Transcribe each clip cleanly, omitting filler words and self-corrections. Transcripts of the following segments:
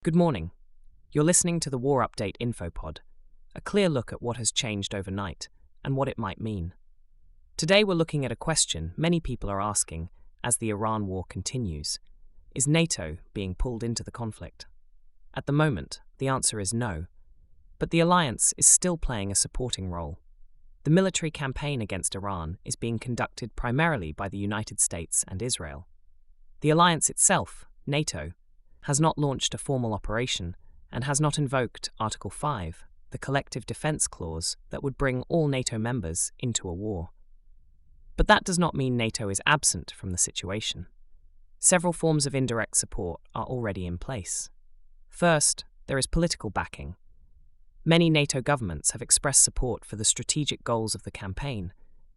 Good morning. You're listening to the War Update InfoPod, a clear look at what has changed overnight and what it might mean. Today we're looking at a question many people are asking as the Iran war continues. Is NATO being pulled into the conflict? At the moment, the answer is no, but the alliance is still playing a supporting role. The military campaign against Iran is being conducted primarily by the United States and Israel. The alliance itself, NATO, has not launched a formal operation and has not invoked Article 5, the collective defense clause that would bring all NATO members into a war. But that does not mean NATO is absent from the situation. Several forms of indirect support are already in place. First, there is political backing. Many NATO governments have expressed support for the strategic goals of the campaign,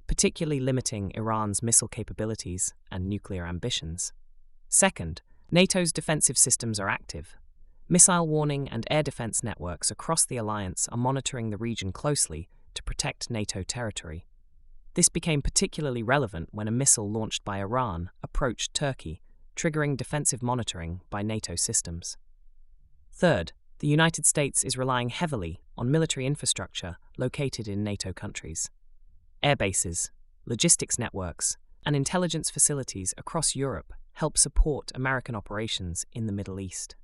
particularly limiting Iran's missile capabilities and nuclear ambitions. Second, NATO's defensive systems are active. Missile warning and air defense networks across the alliance are monitoring the region closely to protect NATO territory. This became particularly relevant when a missile launched by Iran approached Turkey, triggering defensive monitoring by NATO systems. Third, the United States is relying heavily on military infrastructure located in NATO countries. Air bases, logistics networks, and intelligence facilities across Europe help support American operations in the Middle East.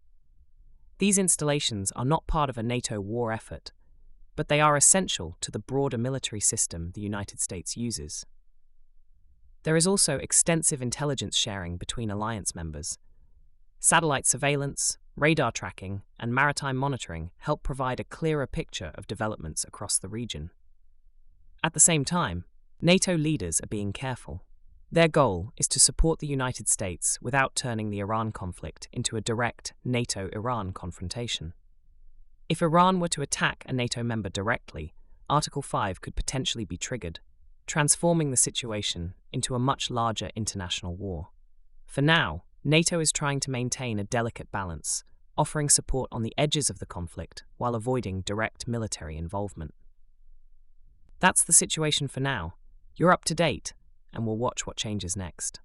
These installations are not part of a NATO war effort, but they are essential to the broader military system the United States uses. There is also extensive intelligence sharing between alliance members. Satellite surveillance, radar tracking, and maritime monitoring help provide a clearer picture of developments across the region. At the same time, NATO leaders are being careful. Their goal is to support the United States without turning the Iran conflict into a direct NATO-Iran confrontation. If Iran were to attack a NATO member directly, Article 5 could potentially be triggered, transforming the situation into a much larger international war. For now, NATO is trying to maintain a delicate balance, offering support on the edges of the conflict while avoiding direct military involvement. That's the situation for now. You're up to date, and we'll watch what changes next.